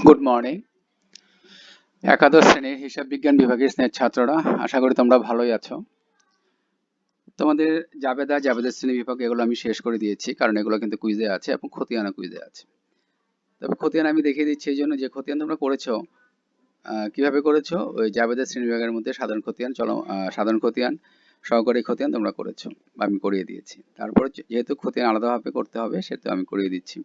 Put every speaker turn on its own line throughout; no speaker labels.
Good morning. একাদশ শ্রেণীর হিসাব বিজ্ঞান বিভাগের স্নেহ ছাত্ররা, আশা করি তোমরা ভালোই আছো। তোমাদের জাবেদা শ্রেণী বিভাগ এগুলো আমি শেষ করে দিয়েছি, কারণ এগুলো কিন্তু কুইজে আছে এবং খতিয়ানা কুইজে আছে। তবে খতিয়ান আমি দেখিয়ে দিচ্ছি এই জন্য যে খতিয়ান তোমরা করেছো কিভাবে করেছো। ওই জাবেদা শ্রেণী বিভাগের মধ্যে সাধারণ খতিয়ান, সাধারণ খতিয়ান, সহকারী খতিয়ান তোমরা করেছো, আমি করিয়ে দিয়েছি। তারপরে যেহেতু খতিয়ান আলাদাভাবে করতে হবে, সেটা আমি করিয়ে দিচ্ছি।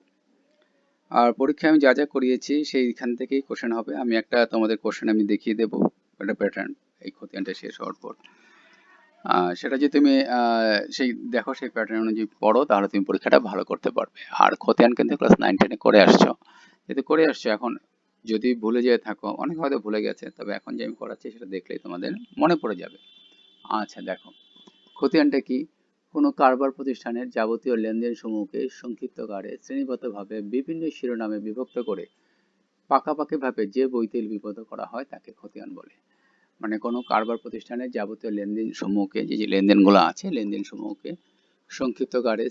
আর পরীক্ষায় আমি যা যা করিয়েছি সেইখান থেকেই কোশ্চেন হবে। আমি একটা তোমাদের কোশ্চেন আমি দেখিয়ে দেবো, একটা প্যাটার্ন এই খতিয়ানটা শেষ হওয়ার পর। সেটা যদি তুমি সেই দেখো, সেই প্যাটার্ন অনুযায়ী পড়ো, তাহলে তুমি পরীক্ষাটা ভালো করতে পারবে। আর খতিয়ান কিন্তু ক্লাস 9-10 করে আসছো, যেহেতু করে আসছো, এখন যদি ভুলে যেয়ে থাকো, অনেক হয়তো ভুলে গেছে, তবে এখন যে আমি করাচ্ছি সেটা দেখলেই তোমাদের মনে পড়ে যাবে। আচ্ছা দেখো, খতিয়ানটা কি? কোনো কারবার প্রতিষ্ঠানের যাবতীয় লেনদেন সমূহকে সংক্ষিপ্তকারে শ্রেণীবদ্ধভাবে বিভিন্ন শিরোনামে বিভক্ত করে পাকাপাকিভাবে যে বইতে লিপিবদ্ধ করা হয় তাকে খতিয়ান বলে। মানে কোনো কারবার প্রতিষ্ঠানের যাবতীয় লেনদেন সমূহকে, যে লেনদেনগুলো আছে, লেনদেন সমূহকে সংক্ষিপ্তকারে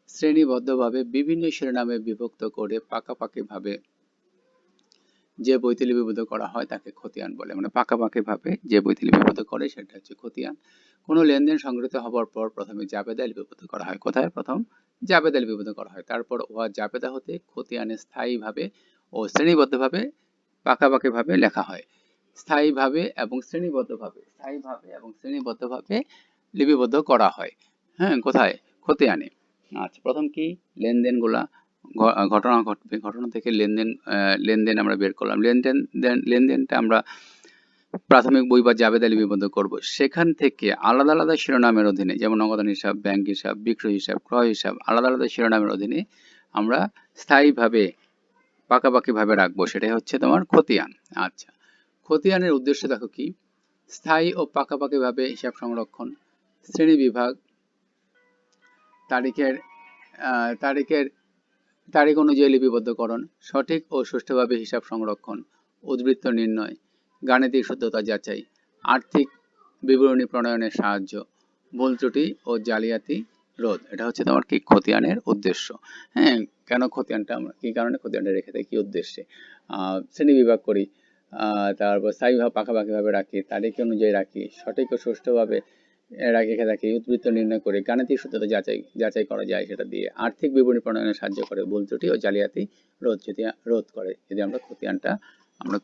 শ্রেণীবদ্ধভাবে বিভিন্ন শিরোনামে বিভক্ত করে পাকাপাকিভাবে যে বইতে লিপিবদ্ধ করা হয় তাকে খতিয়ান বলে। মানে পাকাপাকিভাবে যে বইতে লিপিবদ্ধ করে সেটা হচ্ছে খতিয়ান। কোনো লেনদেন সংগৃহীত হবার পর প্রথমে জাবেদা লিপিবদ্ধ করা হয়। কোথায়? প্রথম জাবেদা লিপিবদ্ধ করা হয়, তারপর উহা জাবেদা হতে খতিয়ানে স্থায়ীভাবে ও শ্রেণীবদ্ধভাবে পাকাপাকিভাবে লেখা হয়। স্থায়ীভাবে এবং শ্রেণীবদ্ধভাবে লিপিবদ্ধ করা হয়। হ্যাঁ, কোথায়? খতিয়ানে। আচ্ছা, প্রথম কি? লেনদেনগুলা ঘটনা ঘটবে, ঘটনা থেকে লেনদেন আমরা বের করলাম। লেনদেনটা আমরা প্রাথমিক বই বা জাবেদা লিপিবদ্ধ করব। সেখান থেকে আলাদা আলাদা শিরোনামের অধীনে, যেমন নগদান হিসাব, ব্যাংক হিসাব, বিক্রয় হিসাব, ক্রয় হিসাব, আলাদা আলাদা শিরোনামের অধীনে আমরা স্থায়ীভাবে পাকাপাকিভাবে রাখবো, সেটাই হচ্ছে তোমার খতিয়ান। আচ্ছা, খতিয়ানের উদ্দেশ্য দেখো কি? স্থায়ী ও পাকাপাকিভাবে হিসাব সংরক্ষণ, শ্রেণী বিভাগ, তারিখের তারিখের তারিখ অনুযায়ী লিপিবদ্ধকরণ, সঠিক ও সুষ্ঠুভাবে হিসাব সংরক্ষণ, উদ্বৃত্ত নির্ণয়, গাণিতিক শুদ্ধতা যাচাই, আর্থিক বিবরণী প্রণয়নের সাহায্য, ভুল ত্রুটি ও জালিয়াতি রোধ। এটা হচ্ছে তোমার কি খতিয়ানের উদ্দেশ্য। হ্যাঁ, কেন খতিয়ানটা আমরা কি কারণে খতিয়ানটা রেখে থাকি, কি উদ্দেশ্যে? শ্রেণী বিভাগ করি, তারপর স্থায়ীভাবে পাকাপাকিভাবে রাখি, তারিখ অনুযায়ী রাখি, সঠিক ও সুষ্ঠুভাবে রেখে থাকি, উদ্বৃত্ত নির্ণয় করে, গাণিতিক শুদ্ধতা যাচাই করা যায় সেটা দিয়ে, আর্থিক বিবরণী প্রণয়নে সাহায্য করে, ভুল ত্রুটি ও জালিয়াতি রোধ করে যদি আমরা খতিয়ানটা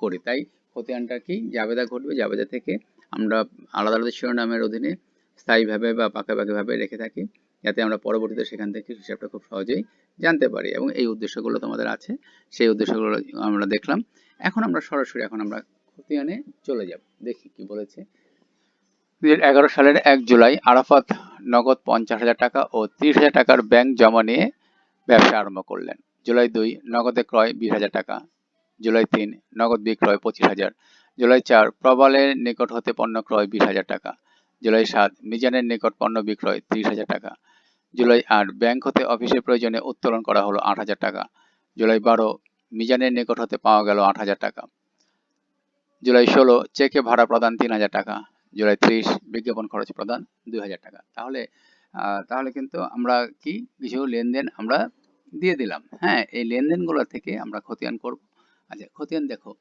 করি। তাই খতিয়ানটা কি? জাবেদা ঘটবে, জাবেদা থেকে আমরা আলাদা আলাদা শিরোনামের অধীনে স্থায়ীভাবে বা পাকাপাকিভাবে রেখে থাকি, যাতে আমরা পরবর্তীতে সেখান থেকে হিসাবটা খুব সহজেই জানতে পারি। এবং এই উদ্দেশ্যগুলো তোমাদের আছে, সেই উদ্দেশ্যগুলো আমরা দেখলাম। এখন আমরা সরাসরি খতিয়ানে চলে যাব, দেখি কি বলেছে। 2011 সালের 1 জুলাই আরাফাত নগদ 50,000 টাকা ও 30,000 টাকার ব্যাংক জমা নিয়ে ব্যবসা আরম্ভ করলেন। জুলাই 2 নগদে ক্রয় 20,000 টাকা। জুলাই 3 নগদ বিক্রয় 25,000। জুলাই 4 প্রবালের নিকট হতে পণ্য ক্রয় 20,000 টাকা। জুলাই 7 মিজানের নিকট পণ্য বিক্রয় 30,000 টাকা। জুলাই 8 ব্যাংক হতে অফিসের প্রয়োজনে উত্তোলন করা হলো 8,000 টাকা। জুলাই 12 মিজানের নিকট হতে পাওয়া গেল 8,000 টাকা। জুলাই 16 চেকে ভাড়া প্রদান 3,000 টাকা। জুলাই 30 বিজ্ঞাপন খরচ প্রদান 2,000 টাকা। তাহলে কিন্তু আমরা কি কিছু লেনদেন আমরা দিয়ে দিলাম। হ্যাঁ, এই লেনদেনগুলো থেকে আমরা খতিয়ান করব। আচ্ছা, খতিয়ান দেখো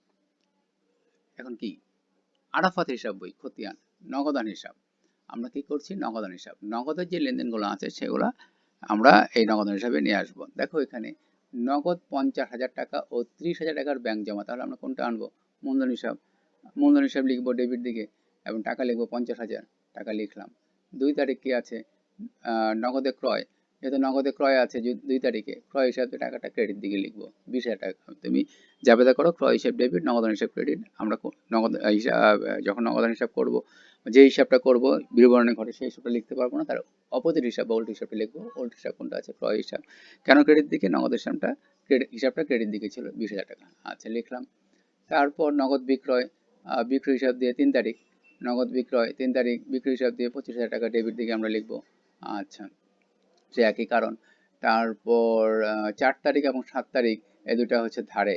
এখন কি? আরাফাত হিসাব বই, খতিয়ান, নগদান হিসাব। আমরা কি করছি? নগদান হিসাব। নগদের যে লেনদেনগুলো আছে সেগুলো আমরা এই নগদান হিসাবে নিয়ে আসবো। দেখো এখানে নগদ 50,000 টাকা ও 30,000 টাকার ব্যাংক জমা, তাহলে আমরা কোনটা আনবো? মূলধন হিসাব। মূলধন হিসাব লিখবো ডেবিট দিকে এবং টাকা লিখবো 50,000 টাকা লিখলাম। 2 তারিখ কি আছে? নগদে ক্রয়, যেহেতু নগদে ক্রয় আছে 2 তারিখে, ক্রয় হিসাবে টাকাটা ক্রেডিট দিকে লিখবো 20,000 টাকা। তুমি জাবেদা করো ক্রয় হিসাব ডেবিট, নগদান হিসাব ক্রেডিট। আমরা নগদ হিসাব যখন নগদান হিসাব করব, যে হিসাবটা করব বিবরণে ঘটে সেই হিসাবটা লিখতে পারবো না, তার অপোজিট হিসাব বা উল্টো হিসাবটা লিখবো। উল্টো হিসাব কোনটা আছে? ক্রয় হিসাব। কেন ক্রেডিট দিকে? নগদ হিসাবটা ক্রেডিট দিকে ছিল 20,000 টাকা। আচ্ছা, লিখলাম। তারপর নগদ বিক্রয়, বিক্রয় হিসাব দিয়ে 3 তারিখ, নগদ বিক্রয় 3 তারিখ, বিক্রয় হিসাব দিয়ে 25,000 টাকা ডেবিট দিকে আমরা লিখবো। আচ্ছা, সে একই কারণ। তারপর 4 তারিখ এবং 7 তারিখ, এই দুটা হচ্ছে ধারে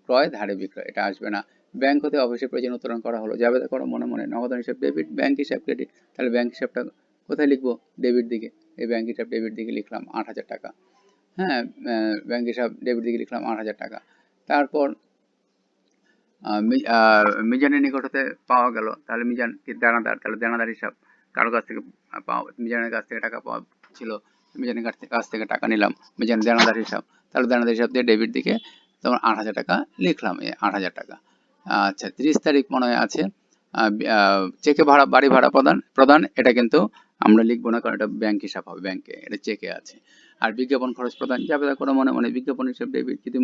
ক্রয়, ধারে বিক্রয়, এটা আসবে না। ব্যাংক হতে অফিসের প্রয়োজন উত্তোলন করা হলো, জাবেদা করো মনে মনে, নগদান হিসাব ডেবিট, ব্যাংক হিসাব ক্রেডিট। তাহলে ব্যাংক হিসাবটা কোথায় লিখবো? ডেবিট দিকে। এই ব্যাংক হিসাব ডেবিট দিকে লিখলাম 8,000 টাকা। হ্যাঁ, ব্যাংক হিসাব ডেবিট দিকে লিখলাম 8,000 টাকা। তারপর মিজানের নিকট হতে পাওয়া গেল, তাহলে মিজান কি দেনাদার, তাহলে দেনাদার হিসাব কারো কাছ থেকে পাওয়া, মিজানের কাছ থেকে টাকা পাওয়া ছিল, মিজানের কাছ থেকে টাকা নিলাম, মিজান দেনাদার হিসাব, তাহলে দেনাদার হিসাব দিয়ে ডেবিট দিকে তোমার 8,000 টাকা লিখলাম, এই 8,000 টাকা। আচ্ছা, 30 তারিখ মনে হয় আছে চেকে ভাড়া, বাড়ি ভাড়া প্রদান প্রদান এটা কিন্তু আমরা লিখবো না, কারণ এটা ব্যাংক হিসাব হবে, ব্যাংকে এটা চেকে আছে। আর বিজ্ঞাপন খরচ প্রদান যাবে করে মনে মনে, বিজ্ঞাপন হিসাব ডেবিট, যদি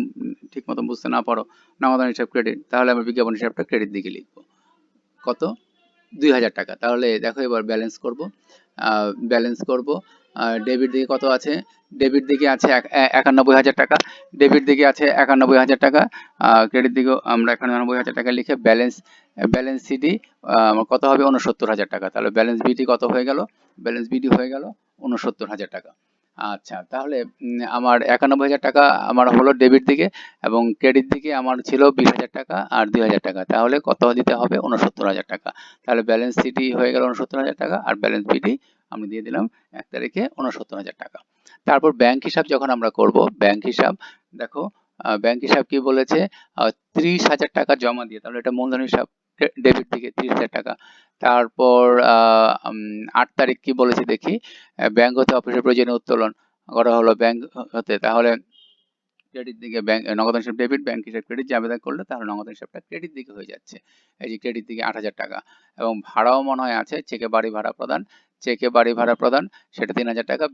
ঠিক মতো বুঝতে না পারো, নগদান হিসাব ক্রেডিট, তাহলে আমরা বিজ্ঞাপন হিসাবটা ক্রেডিট দিকে লিখবো। কত? 2,000 টাকা। তাহলে দেখো এবার ব্যালেন্স করব, ব্যালেন্স করব। ডেবিট দিকে কত আছে? ডেবিট দিকে আছে 91,000 টাকা, ডেবিট দিকে আছে 91,000 টাকা, ক্রেডিট দিকেও আমরা 91,000 টাকা লিখে ব্যালেন্স, ব্যালেন্স সিডি কত হবে? 69,000 টাকা। তাহলে ব্যালেন্স বিটি কত হয়ে গেল? ব্যালেন্স বিটি হয়ে গেল 69,000 টাকা। আচ্ছা, তাহলে আমার 91,000 টাকা আমার হলো ডেবিট দিকে, এবং ক্রেডিট দিকে আমার ছিল 20,000 টাকা আর 2,000 টাকা, তাহলে কত দিতে হবে? 69,000 টাকা। তাহলে ব্যালেন্স সিটি হয়ে গেল 69,000 টাকা, আর ব্যালেন্স বিটি আমি দিয়ে দিলাম 1 তারিখে 69,000 টাকা। তারপর ব্যাংক হিসাব যখন আমরা করব, ব্যাংক হিসাব দেখো, ব্যাংক হিসাব কি বলেছে? 30,000 টাকা জমা দিয়ে, তাহলে এটা মূলধন হিসাব ডেবিট থেকে 30,000 টাকা। তারপর 8 তারিখ কি বলেছে দেখি, ব্যাংক হতে অফিসের প্রয়োজনীয় উত্তোলন করা হলো ব্যাংক হতে, তাহলে ক্রেডিট দিকে ব্যাংক নগদ হিসাব ডেবিট, ব্যাংক হিসাব ক্রেডিট, যে আবেদন করলে তাহলে নগদ হিসাবটা ক্রেডিট দিকে হয়ে যাচ্ছে। এই যে ক্রেডিট দিকে 8,000 টাকা, এবং ভাড়াও মনে হয় আছে, চেকে বাড়ি ভাড়া প্রদান, চেকে বাড়ি ভাড়া প্রদান সেটা 3,000 টাকা,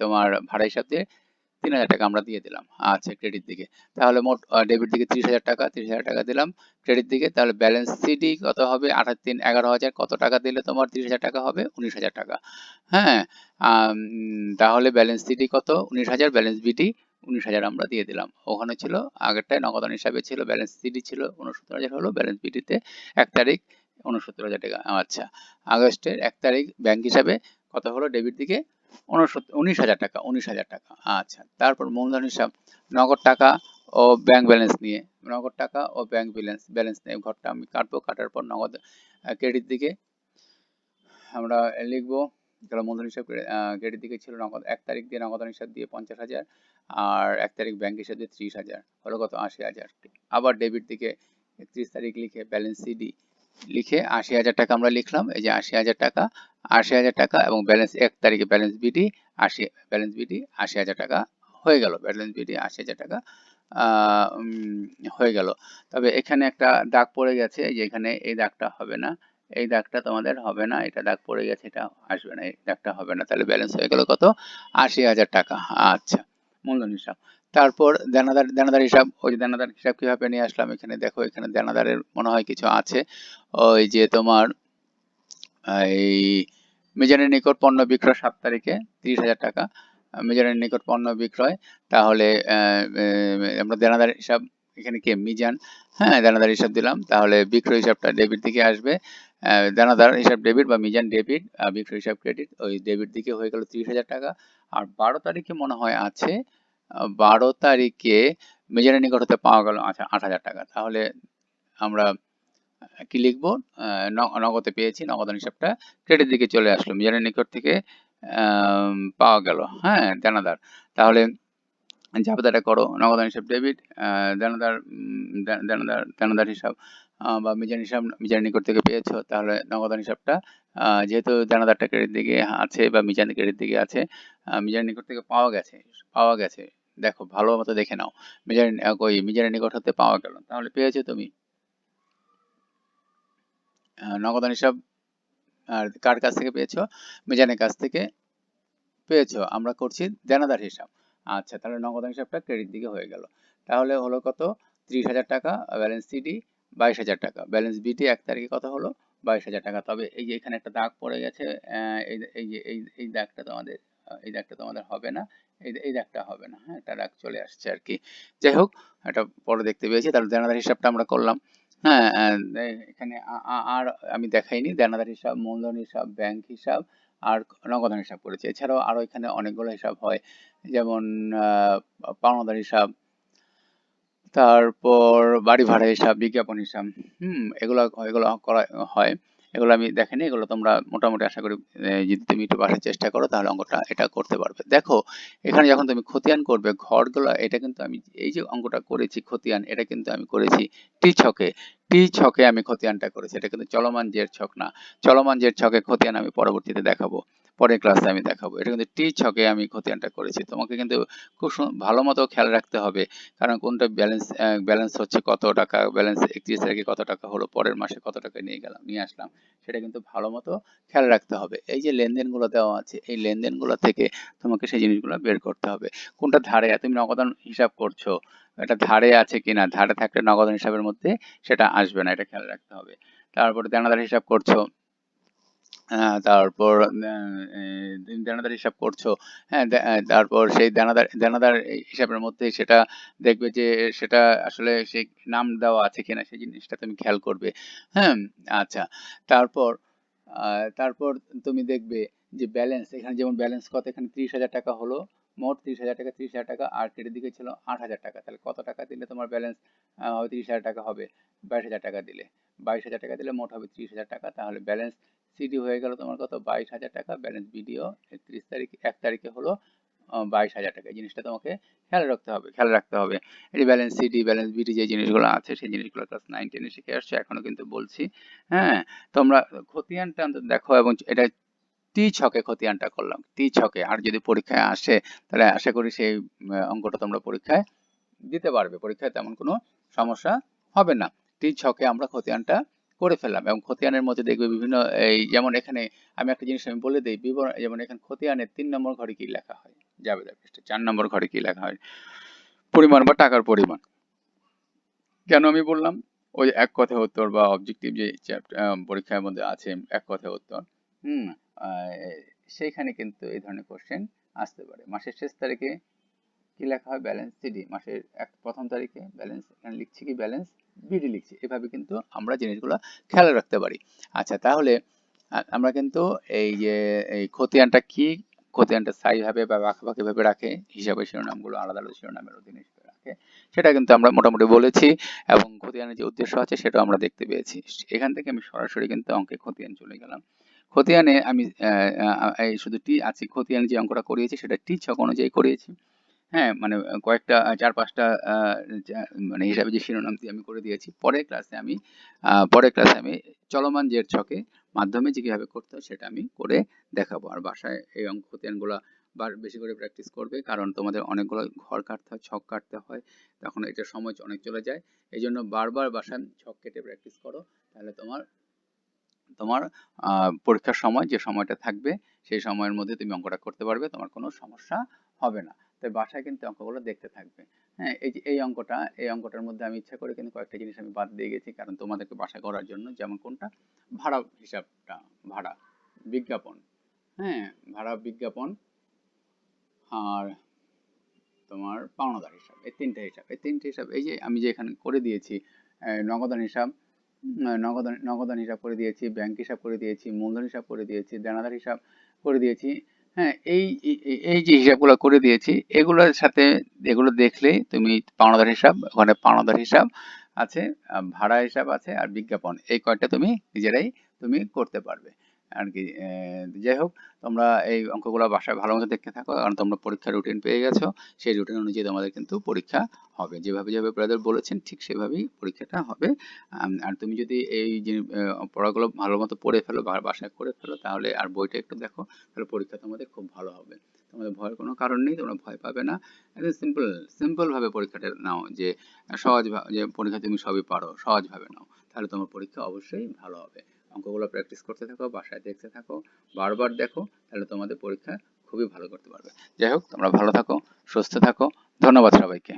তোমার ভাড়া হিসাব দিয়ে 3,000 টাকা আমরা দিয়ে দিলাম। আচ্ছা, ক্রেডিট দিকে তাহলে মোট ডেবিট দিকে 30,000 টাকা, 30,000 টাকা দিলাম ক্রেডিট দিকে, তাহলে ব্যালেন্স সিডি কত হবে? 8 3 11,000, কত টাকা দিলে তোমার 30,000 টাকা হবে? 19,000 টাকা। হ্যাঁ, তাহলে ব্যালেন্স সিডি কত? 19,000, ব্যালেন্স বিটি 19,000 আমরা দিয়ে দিলাম। ওখানে ছিল আগেরটায় নগদান হিসাবে ছিল, ব্যালেন্স সিডি ছিল 69,000 হলো, ব্যালেন্স বিটিতে 1 তারিখ 69,000 টাকা। আচ্ছা, আগস্টের 1 তারিখ ব্যাংক হিসাবে কত হলো? ডেবিট দিকে 19,000 টাকা, 19,000 টাকা। আচ্ছা, তারপর মূলধন হিসাব নগদ টাকা ও ব্যাংক ব্যালেন্স নিয়ে, নগদ টাকা ও ব্যাংক ব্যালেন্স নিয়ে ঘরটা আমি কাটবো, কাটার পর নগদ ক্রেডিট দিকে আমরা লিখবো, মূলধন হিসাব ক্রেডিট দিকে ছিল নগদ 1 তারিখ দিয়ে নগদান হিসাব দিয়ে 50,000, আর 1 তারিখ ব্যাংক হিসাব দিয়ে 30,000, হলো কত? 80,000। আবার ডেবিট দিকে 31 তারিখ লিখে ব্যালেন্স সিডি লিখে 80,000 টাকা আমরা লিখলাম, এই যে 80,000 টাকা, 80,000 টাকা, এবং ব্যালেন্স 1 তারিখে ব্যালেন্স বিডি 80, ব্যালেন্স বিডি 80,000 টাকা হয়ে গেল, ব্যালেন্স বিডি 80,000 টাকা হয়ে গেল। তবে এখানে একটা দাগ পড়ে গেছে, এই যে এখানে এই দাগটা হবে না, এই দাগটা তোমাদের হবে না, এটা দাগ পড়ে গেছে, এটা আসবে না, এই দাগটা হবে না, তাহলে ব্যালেন্স হয়ে গেল কত? 80,000 টাকা। আচ্ছা, মূলধন হিসাব। তারপর দেনাদার হিসাব, ওই যে দেনাদার হিসাব কিভাবে নিয়ে আসলাম, এখানে দেখো, এখানে দেনাদারের মনে হয় কিছু আছে, ওই যে তোমার এই মিজানের নিকট পণ্য বিক্রয় 7 তারিখে 30,000 টাকা, মিজানের নিকট পণ্য বিক্রয়, তাহলে আমরা দেনাদার হিসাব, এখানে কে? মিজান। হ্যাঁ, দেনাদার হিসাব দিলাম, তাহলে বিক্রয় হিসাবটা ডেবিট দিকে আসবে, দেনাদার হিসাব ডেবিট বা মিজান ডেবিট, বিক্রয় হিসাব ক্রেডিট, ওই ডেবিট দিকে হয়ে গেল 30,000 টাকা। আর 12 তারিখে মনে হয় আছে, 12 তারিখে মিজানের নিকট হতে পাওয়া গেল, আচ্ছা, 8,000 টাকা, তাহলে আমরা কি লিখবো? নগদে পেয়েছি, নগদান হিসাবটা ক্রেডিট দিকে চলে আসলো, মিজানের নিকট থেকে পাওয়া গেল। হ্যাঁ, দেনাদার, তাহলে জাবেদাটা করো, নগদান হিসাব ডেবিট, দেনাদার দেনাদার হিসাব বা মিজান হিসাব মিজানের নিকট থেকে পেয়েছো, তাহলে নগদান হিসাবটা যেহেতু দেনাদারটা ক্রেডিট দিকে আছে বা মিজান ক্রেডিট দিকে আছে, মিজানের নিকট থেকে পাওয়া গেছে, দেখো ভালো মতো দেখে নাও, মিজানের নিকট হতে পাওয়া গেল, তাহলে পেয়েছো তুমি নগদান হিসাব। আর কার কাছ থেকে পেয়েছো? মিজানের কাছ থেকে পেয়েছো। আমরা করছি দেনাদার হিসাব। আচ্ছা, তাহলে নগদান হিসাবটা ক্রেডিট দিকে হয়ে গেল, তাহলে হলো কত? 30,000 টাকা, ব্যালেন্স সিডি 22,000 টাকা, ব্যালেন্স বিটি 1 তারিখে কত হলো? 22,000 টাকা। তবে এই যে এখানে একটা দাগ পড়ে গেছে, এই দাগটা তোমাদের, এই দাগটা তোমাদের হবে না, এই দাগটা হবে না, হ্যাঁ, একটা দাগ চলে আসছে আর কি। যাই হোক, এটা পরে দেখতে পেয়েছি, তাহলে দেনাদার হিসাবটা আমরা করলাম। হ্যাঁ, এখানে আর আমি দেখাইনি, দেনাদার হিসাব, মূলধন হিসাব, ব্যাংক হিসাব আর নগদান হিসাব করেছি। এছাড়াও আরো এখানে অনেকগুলো হিসাব হয়, যেমন পাওনাদার হিসাব, তারপর বাড়ি ভাড়া হিসাব, বিজ্ঞাপন হিসাব, এগুলো করা হয়। এগুলো আমি দেখিনি, এগুলো তোমরা মোটামুটি আশা করি যদি তুমি একটু বাসায় চেষ্টা করো তাহলে অঙ্কটা এটা করতে পারবে। দেখো এখানে যখন তুমি খতিয়ান করবে ঘরগুলো, এটা কিন্তু আমি এই যে অঙ্কটা করেছি খতিয়ান, এটা কিন্তু আমি করেছি টি ছকে। টি ছকে আমি খতিয়ানটা করেছি, এটা কিন্তু চলমান জের ছক না। চলমান জের ছকে খতিয়ান আমি পরবর্তীতে দেখাবো, পরের ক্লাসে আমি দেখাবো। এটা কিন্তু টি ছকে আমি খতিয়ানটা করেছি, তোমাকে কিন্তু খুব ভালো মতো খেয়াল রাখতে হবে, কারণ কোনটা ব্যালেন্স, ব্যালেন্স হচ্ছে কত টাকা, ব্যালেন্স 31 তারিখে কত টাকা হলো, পরের মাসে কত টাকা নিয়ে আসলাম, সেটা কিন্তু ভালো মতো খেয়াল রাখতে হবে। এই যে লেনদেনগুলো দেওয়া আছে, এই লেনদেনগুলো থেকে তোমাকে সেই জিনিসগুলো বের করতে হবে। কোনটা ধারে, তুমি নগদান হিসাব করছো, এটা ধারে আছে কিনা, ধারে থাকলে নগদান হিসাবের মধ্যে সেটা আসবে না, এটা খেয়াল রাখতে হবে। তারপরে দেনাদার হিসাব করছো, তারপর দেনাদার হিসাব করছো, হ্যাঁ, তারপর সেই দেনাদার হিসাবের মধ্যে সেটা দেখবে যে সেটা আসলে সেই নাম দেওয়া আছে কিনা, সেই জিনিসটা তুমি খেয়াল করবে। হ্যাঁ, আচ্ছা। তারপর তারপর তুমি দেখবে যে ব্যালেন্স, এখানে যেমন ব্যালেন্স কত, এখানে 30,000 টাকা হলো, মোট 30,000 টাকা, 30,000 টাকা, আর ক্রেডিট দিকে ছিল 8,000 টাকা। তাহলে কত টাকা দিলে তোমার ব্যালেন্স হবে 30,000 টাকা হবে? 22,000 টাকা দিলে, 22,000 টাকা দিলে মোট হবে 30,000 টাকা। তাহলে ব্যালেন্স সিডি হয়ে গেল তোমার কত, 22,000 টাকা। ব্যালেন্স বিডিও 31 তারিখ, 1 তারিখে হলো 22,000 টাকা। এই জিনিসটা তোমাকে খেয়াল রাখতে হবে। এই যে ব্যালেন্স সিডি, ব্যালেন্স বিডি যে জিনিসগুলো আছে, সেই জিনিসগুলো ক্লাস 9 10 এ শিখে আসছো, এখনো কিন্তু বলছি। হ্যাঁ, তোমরা খতিয়ানটা অন্তত দেখো, এবং এটা টি ছকে খতিয়ানটা করলাম, টি ছকে। আর যদি পরীক্ষায় আসে তাহলে আশা করি সেই অঙ্কটা তোমরা পরীক্ষায় দিতে পারবে, পরীক্ষায় তেমন কোনো সমস্যা হবে না। টি ছকে আমরা খতিয়ানটা করে ফেললাম, এবং খতিয়ানের মধ্যে দেখবে বিভিন্ন, এই যেমন এখানে আমি একটা জিনিস আমি বলে দিই বিবরণ, যেমন এখানে খতিয়ানের 3 নম্বর ঘরে কি লেখা হয়, জাবেদা পৃষ্ঠে 4 নম্বর ঘরে কি লেখা হয়, পরিমাণ বা টাকার পরিমাণ। কেন আমি বললাম, ওই এক কথায় উত্তর বা অবজেক্টিভ যে পরীক্ষার মধ্যে আছে এক কথায় উত্তর, হুম, সেইখানে কিন্তু এই ধরনের কোশ্চেন আসতে পারে। মাসের শেষ তারিখে কি লেখা হয়, ব্যালেন্স সিডি। মাসের প্রথম তারিখে ব্যালেন্স, এখানে লিখছি কি ব্যালেন্স বিডি লিখছি। এভাবে কিন্তু আমরা জিনিসগুলো খেয়াল রাখতে পারি। আচ্ছা, তাহলে আমরা কিন্তু এই যে এই খতিয়ানটা কি, খতিয়ানটা স্থায়ী ভাবে বা বাঁকাবাকি ভাবে রাখে, হিসাবে শিরোনামগুলো আলাদা আলাদা শিরোনামের অধীনে রাখে, সেটা কিন্তু আমরা মোটামুটি বলেছি, এবং খতিয়ানের যে উদ্দেশ্য আছে সেটাও আমরা দেখতে পেয়েছি। এখান থেকে আমি সরাসরি কিন্তু অঙ্কে খতিয়ান চলে গেলাম। খতিয়ানে আমি এই শুধু টি আছে, খতিয়ানে যে অঙ্কটা করিয়েছি সেটা টি ছক অনুযায়ী করিয়েছি। হ্যাঁ, মানে কয়েকটা 4-5টা মানে হিসাবে যে শিরোনাম দিয়ে আমি করে দিয়েছি। পরের ক্লাসে আমি চলমান জের ছকে মাধ্যমে যে কিভাবে করতে হয় সেটা আমি করে দেখাবো। আর বাসায় এই অঙ্ক খতিয়ানগুলা বেশি করে প্র্যাকটিস করবে, কারণ তোমাদের অনেকগুলো ঘর কাটতে হয়, ছক কাটতে হয়, তখন এটা সময় অনেক চলে যায়। এই জন্য বারবার বাসায় ছক কেটে প্র্যাকটিস করো, তাহলে তোমার তোমার পরীক্ষার সময় যে সময়টা থাকবে সেই সময়ের মধ্যে তুমি অঙ্কটা করতে পারবে, তোমার কোনো সমস্যা হবে না। তাই বাসায় কিন্তু অঙ্কগুলো দেখতে থাকবে। হ্যাঁ, এই যে এই অঙ্কটার মধ্যে আমি ইচ্ছা করে কিন্তু কয়েকটা জিনিস আমি বাদ দিয়ে গেছি, কারণ তোমাদেরকে বাসায় করার জন্য। যেমন কোনটা, ভাড়া হিসাবটা, ভাড়া বিজ্ঞাপন, হ্যাঁ, ভাড়া বিজ্ঞাপন, আর তোমার পাওনাদার হিসাব, এই তিনটে হিসাব এই যে আমি যে এখানে করে দিয়েছি, নগদান হিসাব, নগদান হিসাব করে দিয়েছি, ব্যাংক হিসাব করে দিয়েছি, মূলধন হিসাব করে দিয়েছি, দেনাদার হিসাব করে দিয়েছি। হ্যাঁ, এই যে হিসাবগুলো করে দিয়েছি, এগুলোর সাথে এগুলো দেখলে তুমি পাওনাদার হিসাব, ওখানে পাওনাদার হিসাব আছে, ভাড়া হিসাব আছে, আর বিজ্ঞাপন, এই কয়টা তুমি নিজেরাই তুমি করতে পারবে আর কি। যাই হোক, তোমরা এই অঙ্কগুলো বাসায় ভালো মতো দেখতে থাকো, কারণ তোমরা পরীক্ষার রুটিন পেয়ে গেছো। সেই রুটিন অনুযায়ী তোমাদের কিন্তু পরীক্ষা হবে, যেভাবে যেভাবে ব্রাদার বলেছেন ঠিক সেভাবেই পরীক্ষাটা হবে। আর তুমি যদি এই যে পড়াগুলো ভালো মতো পড়ে ফেলো বা বাসায় করে ফেলো, তাহলে আর বইটা একটু দেখো, তাহলে পরীক্ষা তোমাদের খুব ভালো হবে। তোমাদের ভয়ের কোনো কারণ নেই, তোমরা ভয় পাবে না। একদম সিম্পল ভাবে পরীক্ষাটা নাও, যে সহজ যে পরীক্ষা তুমি সবই পারো, সহজ ভাবে নাও, তাহলে তোমার পরীক্ষা অবশ্যই ভালো হবে। অঙ্কগুলো প্র্যাকটিস করতে থাকো, বাসায় দেখতে থাকো, বারবার দেখো, তাহলে তোমাদের পরীক্ষা খুবই ভালো করতে পারবে। যাই হোক, তোমরা ভালো থাকো, সুস্থ থাকো। ধন্যবাদ সবাইকে।